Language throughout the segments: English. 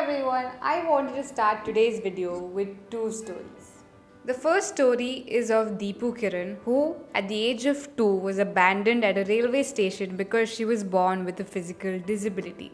everyone, I wanted to start today's video with two stories. The first story is of Deepu Kiran, who at the age of 2 was abandoned at a railway station because she was born with a physical disability.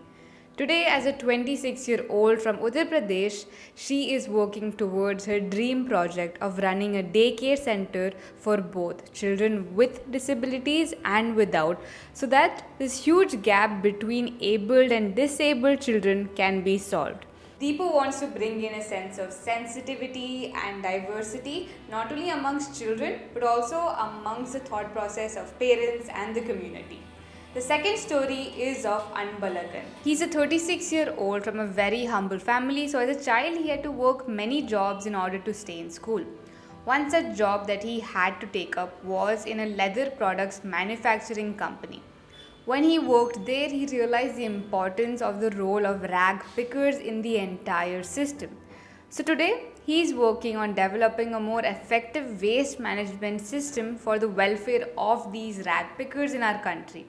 Today, as a 26-year-old from Uttar Pradesh, she is working towards her dream project of running a daycare center for both children with disabilities and without, so that this huge gap between abled and disabled children can be solved. Deepu wants to bring in a sense of sensitivity and diversity, not only amongst children but also amongst the thought process of parents and the community. The second story is of Anbalagan. He's a 36-year-old from a very humble family, so as a child he had to work many jobs in order to stay in school. One such job that he had to take up was in a leather products manufacturing company. When he worked there, he realized the importance of the role of rag pickers in the entire system. So today, he is working on developing a more effective waste management system for the welfare of these rag pickers in our country.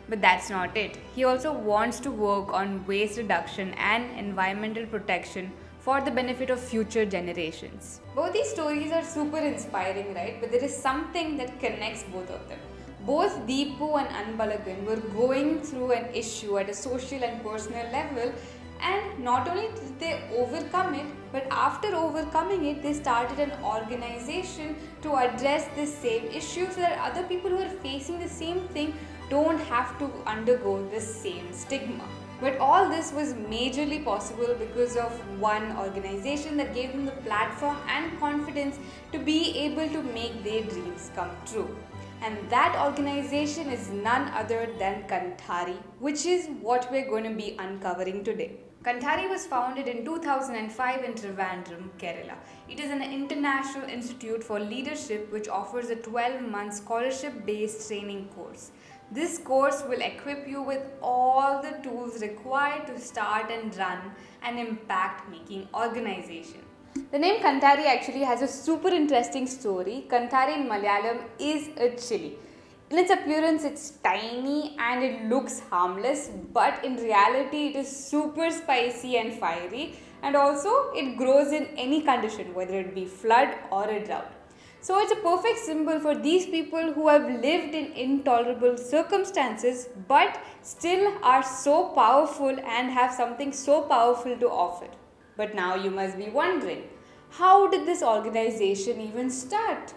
But that's not it. He also wants to work on waste reduction and environmental protection for the benefit of future generations. Both these stories are super inspiring, right? But there is something that connects both of them. Both Deepu and Anbalagan were going through an issue at a social and personal level, and not only did they overcome it, but after overcoming it, they started an organization to address this same issue so that other people who are facing the same thing don't have to undergo the same stigma. But all this was majorly possible because of one organization that gave them the platform and confidence to be able to make their dreams come true. And that organization is none other than Kanthari, which is what we're going to be uncovering today. Kanthari was founded in 2005 in Trivandrum, Kerala. It is an international institute for leadership which offers a 12-month scholarship-based training course. This course will equip you with all the tools required to start and run an impact-making organization. The name Kanthari actually has a super interesting story. Kanthari in Malayalam is a chili. In its appearance, it's tiny and it looks harmless, but in reality, it is super spicy and fiery, and also it grows in any condition, whether it be flood or a drought. So it's a perfect symbol for these people who have lived in intolerable circumstances but still are so powerful and have something so powerful to offer. But now you must be wondering, how did this organization even start?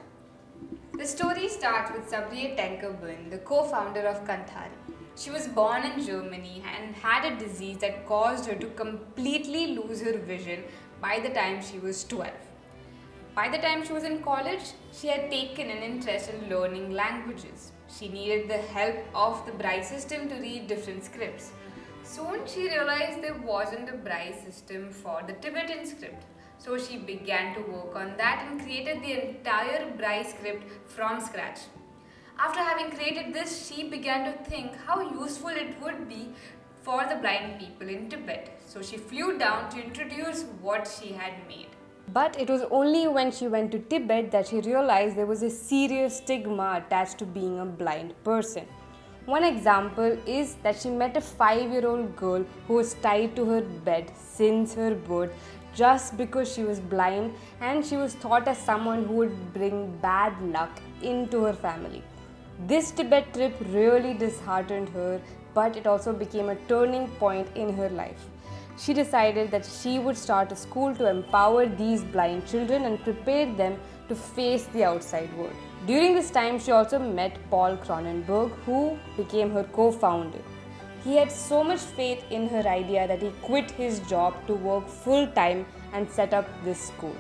The story starts with Sabriye and Paul, the co-founder of Kanthari. She was born in Germany and had a disease that caused her to completely lose her vision by the time she was 12. By the time she was in college, she had taken an interest in learning languages. She needed the help of the Braille system to read different scripts. Soon she realized there wasn't a Braille system for the Tibetan script. So she began to work on that and created the entire Braille script from scratch. After having created this, she began to think how useful it would be for the blind people in Tibet. So she flew down to introduce what she had made. But it was only when she went to Tibet that she realized there was a serious stigma attached to being a blind person. One example is that she met a 5-year-old girl who was tied to her bed since her birth just because she was blind, and she was thought as someone who would bring bad luck into her family. This Tibet trip really disheartened her, but it also became a turning point in her life. She decided that she would start a school to empower these blind children and prepare them to face the outside world. During this time, she also met Paul Cronenberg, who became her co-founder. He had so much faith in her idea that he quit his job to work full-time and set up this school.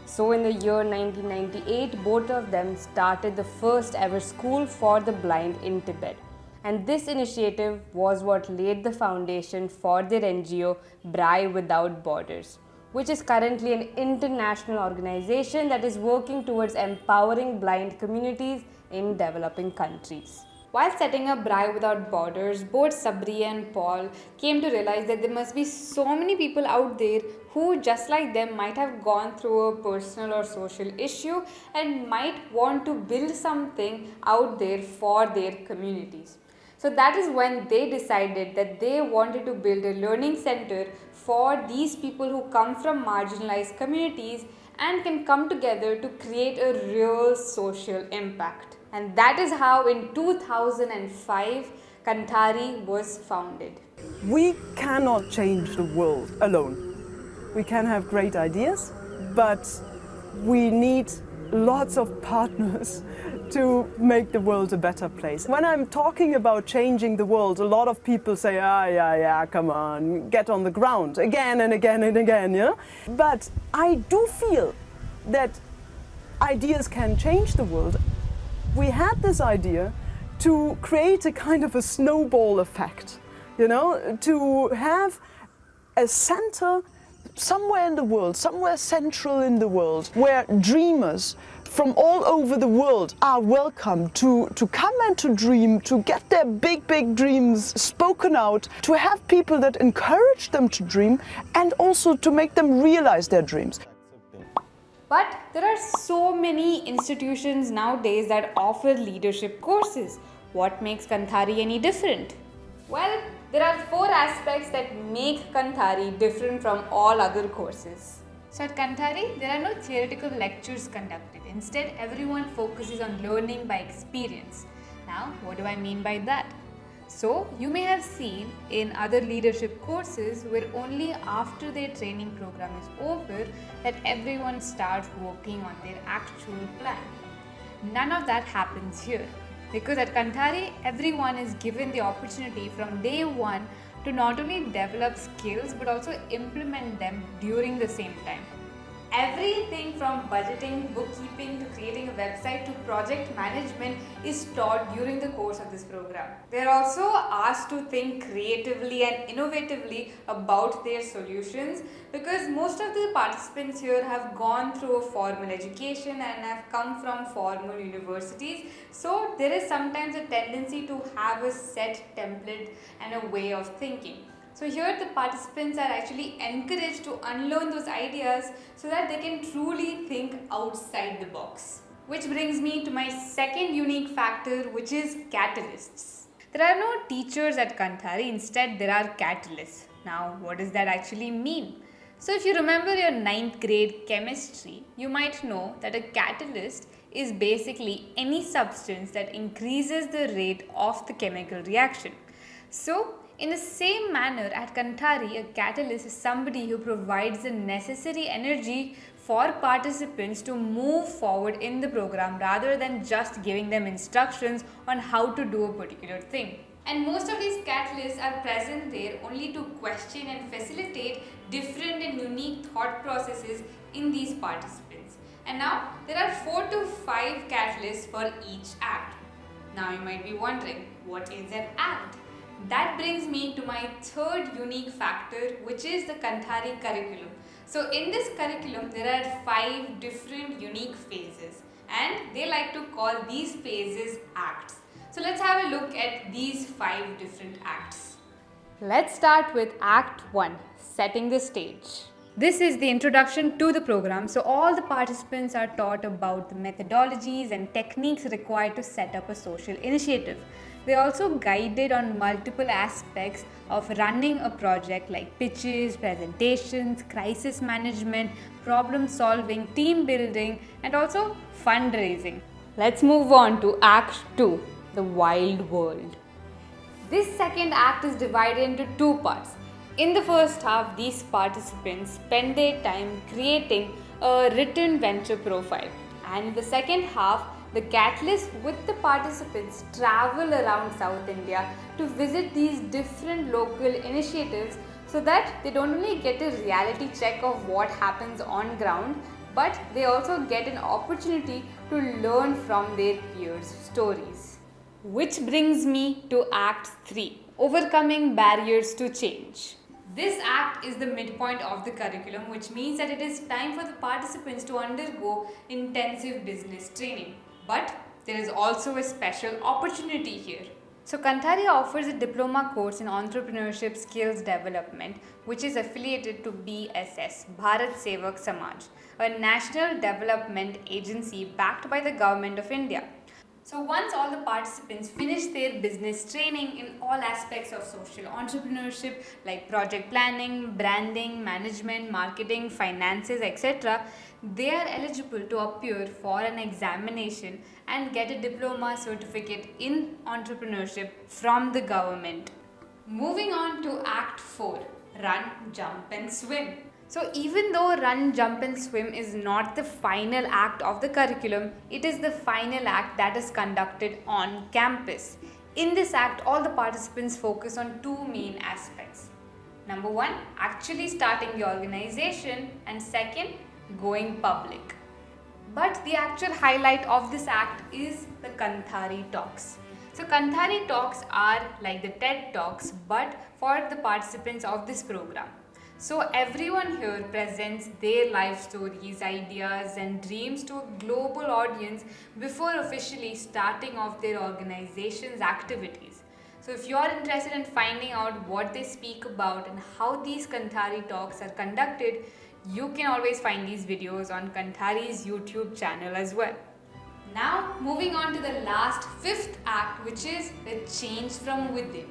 So in the year 1998, both of them started the first ever school for the blind in Tibet. And this initiative was what laid the foundation for their NGO, Braille Without Borders, which is currently an international organization that is working towards empowering blind communities in developing countries. While setting up Braille Without Borders, both Sabriye and Paul came to realize that there must be so many people out there who, just like them, might have gone through a personal or social issue and might want to build something out there for their communities. So that is when they decided that they wanted to build a learning center for these people who come from marginalized communities and can come together to create a real social impact. And that is how in 2005 Kanthari was founded. We cannot change the world alone. We can have great ideas, but we need lots of partners to make the world a better place. When I'm talking about changing the world, a lot of people say, yeah, come on, get on the ground again and again and again, yeah? But I do feel that ideas can change the world. We had this idea to create a kind of a snowball effect, to have a center somewhere in the world, somewhere central in the world, where dreamers from all over the world are welcome to come and to dream, to get their big dreams spoken out, to have people that encourage them to dream and also to make them realize their dreams. But there are so many institutions nowadays that offer leadership courses. What makes Kanthari any different? Well, there are 4 aspects that make Kanthari different from all other courses. So at Kanthari, there are no theoretical lectures conducted. Instead, everyone focuses on learning by experience. Now, what do I mean by that? So, you may have seen in other leadership courses where only after their training program is over that everyone starts working on their actual plan. None of that happens here. Because at Kanthari, everyone is given the opportunity from day one to not only develop skills but also implement them during the same time. Everything from budgeting, bookkeeping to creating a website to project management is taught during the course of this program. They are also asked to think creatively and innovatively about their solutions because most of the participants here have gone through a formal education and have come from formal universities. So there is sometimes a tendency to have a set template and a way of thinking. So here the participants are actually encouraged to unlearn those ideas so that they can truly think outside the box. Which brings me to my second unique factor, which is catalysts. There are no teachers at Kanthari, instead there are catalysts. Now what does that actually mean? So if you remember your 9th grade chemistry, you might know that a catalyst is basically any substance that increases the rate of the chemical reaction. So in the same manner, at Kanthari, a catalyst is somebody who provides the necessary energy for participants to move forward in the program rather than just giving them instructions on how to do a particular thing. And most of these catalysts are present there only to question and facilitate different and unique thought processes in these participants. And now there are 4 to 5 catalysts for each act. Now you might be wondering, what is an act? That brings me to my third unique factor, which is the Kanthari curriculum. So in this curriculum, there are 5 different unique phases and they like to call these phases acts. So let's have a look at these 5 different acts. Let's start with Act 1, setting the stage. This is the introduction to the program, so all the participants are taught about the methodologies and techniques required to set up a social initiative. They are also guided on multiple aspects of running a project like pitches, presentations, crisis management, problem solving, team building, and also fundraising. Let's move on to Act 2, the wild world. This second act is divided into 2 parts. In the first half, these participants spend their time creating a written venture profile. And in the second half, the catalysts with the participants travel around South India to visit these different local initiatives so that they don't only get a reality check of what happens on ground, but they also get an opportunity to learn from their peers' stories. Which brings me to Act 3, overcoming barriers to change. This act is the midpoint of the curriculum, which means that it is time for the participants to undergo intensive business training. But there is also a special opportunity here. So Kanthari offers a diploma course in entrepreneurship skills development, which is affiliated to BSS, Bharat Sevak Samaj, a national development agency backed by the government of India. So once all the participants finish their business training in all aspects of social entrepreneurship like project planning, branding, management, marketing, finances, etc., they are eligible to appear for an examination and get a diploma certificate in entrepreneurship from the government. Moving on to Act 4, Run, Jump and Swim. So even though Run, Jump and Swim is not the final act of the curriculum, it is the final act that is conducted on campus. In this act, all the participants focus on two main aspects. Number one, actually starting the organization, and second, going public. But the actual highlight of this act is the Kanthari talks. So Kanthari talks are like the TED talks but for the participants of this program. So everyone here presents their life stories, ideas and dreams to a global audience before officially starting off their organization's activities. So if you are interested in finding out what they speak about and how these Kanthari talks are conducted, you can always find these videos on Kanthari's YouTube channel as well. Now moving on to the last fifth act, which is the change from within.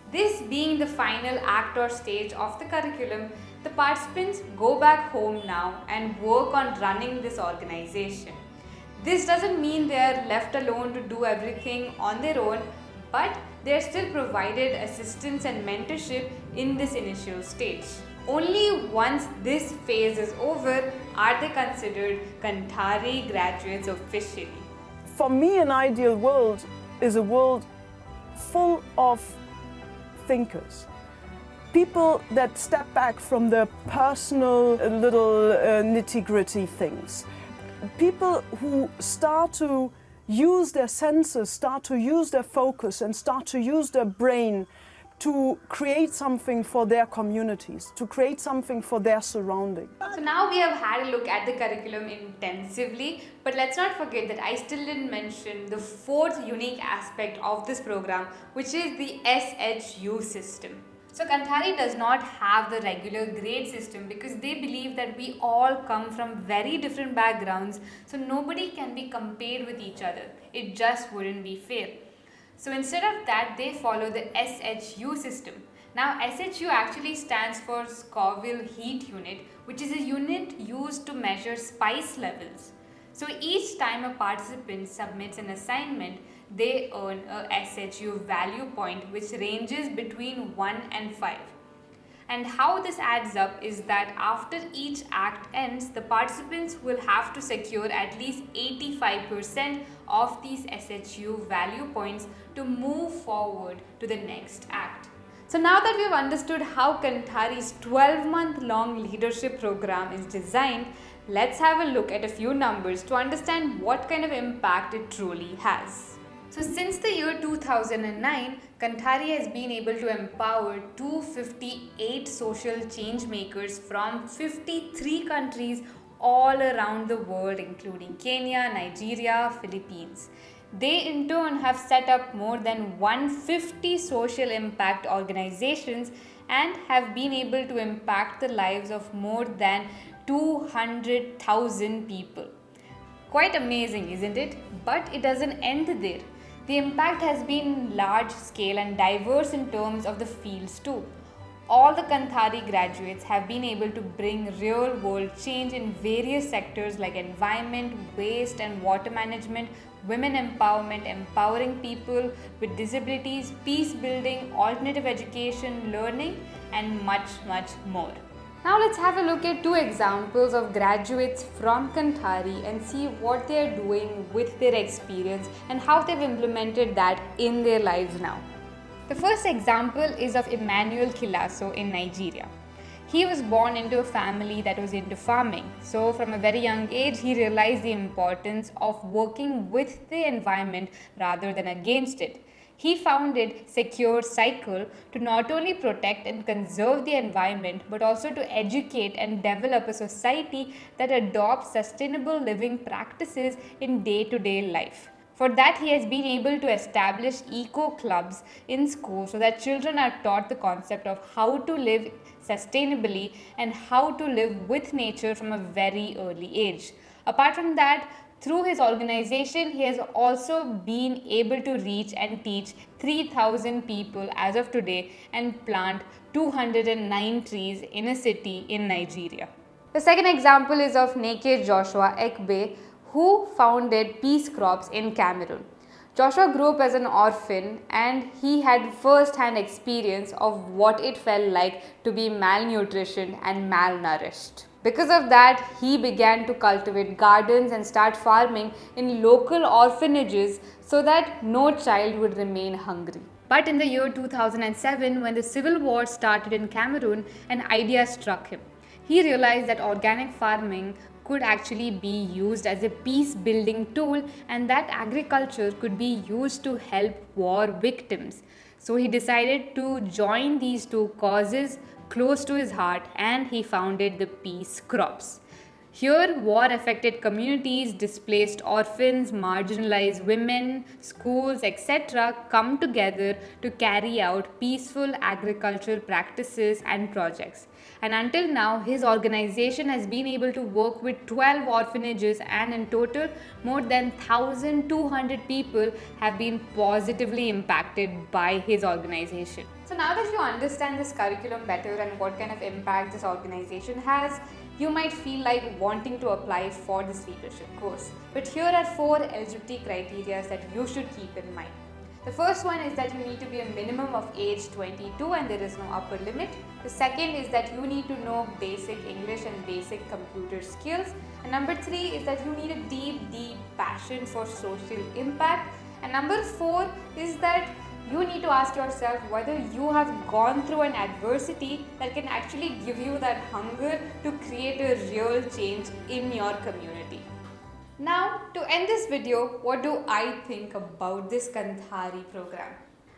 This being the final act or stage of the curriculum, the participants go back home now and work on running this organization. This doesn't mean they are left alone to do everything on their own, but they are still provided assistance and mentorship in this initial stage. Only once this phase is over are they considered Kanthari graduates officially. For me, an ideal world is a world full of thinkers. People that step back from the personal little nitty-gritty things. People who start to use their senses, start to use their focus and start to use their brain to create something for their communities, to create something for their surrounding. So now we have had a look at the curriculum intensively, but let's not forget that I still didn't mention the fourth unique aspect of this program, which is the SHU system. So Kanthari does not have the regular grade system because they believe that we all come from very different backgrounds, so nobody can be compared with each other. It just wouldn't be fair. So instead of that, they follow the SHU system. Now SHU actually stands for Scoville Heat Unit, which is a unit used to measure spice levels. So each time a participant submits an assignment, they earn a SHU value point which ranges between 1 and 5. And how this adds up is that after each act ends, the participants will have to secure at least 85% of these SHU value points to move forward to the next act. So now that we've understood how Kanthari's 12-month-long leadership program is designed, let's have a look at a few numbers to understand what kind of impact it truly has. So since the year 2009, Kanthari has been able to empower 258 social change makers from 53 countries all around the world, including Kenya, Nigeria, Philippines. They in turn have set up more than 150 social impact organizations and have been able to impact the lives of more than 200,000 people. Quite amazing, isn't it? But it doesn't end there. The impact has been large scale and diverse in terms of the fields too. All the Kanthari graduates have been able to bring real world change in various sectors like environment, waste and water management, women empowerment, empowering people with disabilities, peace building, alternative education, learning and much more. Now let's have a look at two examples of graduates from Kanthari and see what they are doing with their experience and how they've implemented that in their lives now. The first example is of Emmanuel Kilaso in Nigeria. He was born into a family that was into farming. So from a very young age, he realized the importance of working with the environment rather than against it. He founded Secure Cycle to not only protect and conserve the environment, but also to educate and develop a society that adopts sustainable living practices in day-to-day life. For that, he has been able to establish eco clubs in schools so that children are taught the concept of how to live sustainably and how to live with nature from a very early age. Apart from that, Through his organization, he has also been able to reach and teach 3,000 people as of today and plant 209 trees in a city in Nigeria. The second example is of Neke Joshua Ekbe, who founded Peace Crops in Cameroon. Joshua grew up as an orphan and he had first-hand experience of what it felt like to be malnutrition and malnourished. Because of that, he began to cultivate gardens and start farming in local orphanages so that no child would remain hungry. But in the year 2007, when the civil war started in Cameroon, an idea struck him. He realized that organic farming could actually be used as a peace building tool and that agriculture could be used to help war victims. So he decided to join these two causes close to his heart and he founded the Peace Crops. Here, war-affected communities, displaced orphans, marginalized women, schools, etc. come together to carry out peaceful agricultural practices and projects. And until now, his organization has been able to work with 12 orphanages and in total, more than 1,200 people have been positively impacted by his organization. So now that you understand this curriculum better and what kind of impact this organization has, you might feel like wanting to apply for this leadership course. But here are 4 eligibility criteria that you should keep in mind. The first one is that you need to be a minimum of age 22 and there is no upper limit. The second is that you need to know basic English and basic computer skills. And number 3 is that you need a deep passion for social impact. And number 4 is that you need to ask yourself whether you have gone through an adversity that can actually give you that hunger to create a real change in your community. Now, to end this video, what do I think about this Kanthari program?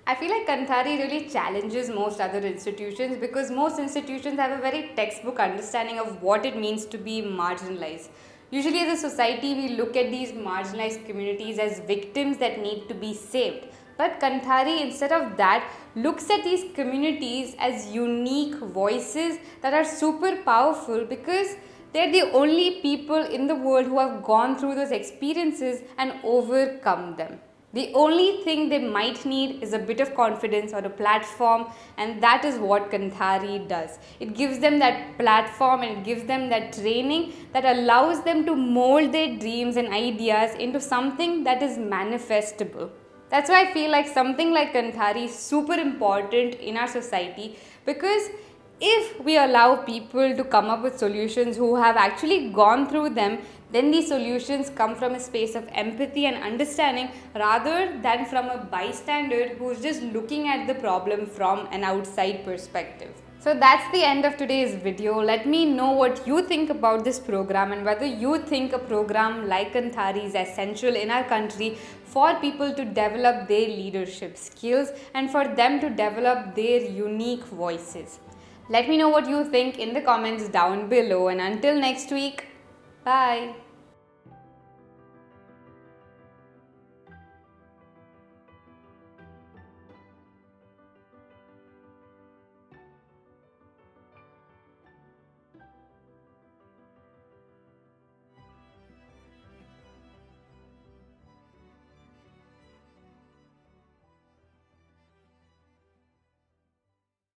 I feel like Kanthari really challenges most other institutions because most institutions have a very textbook understanding of what it means to be marginalized. Usually as a society, we look at these marginalized communities as victims that need to be saved. But Kanthari, instead of that, looks at these communities as unique voices that are super powerful because they're the only people in the world who have gone through those experiences and overcome them. The only thing they might need is a bit of confidence or a platform, and that is what Kanthari does. It gives them that platform and it gives them that training that allows them to mold their dreams and ideas into something that is manifestable. That's why I feel like something like Kanthari is super important in our society because if we allow people to come up with solutions who have actually gone through them, then these solutions come from a space of empathy and understanding rather than from a bystander who's just looking at the problem from an outside perspective. So that's the end of today's video. Let me know what you think about this program and whether you think a program like Kanthari is essential in our country for people to develop their leadership skills and for them to develop their unique voices. Let me know what you think in the comments down below, and until next week, bye.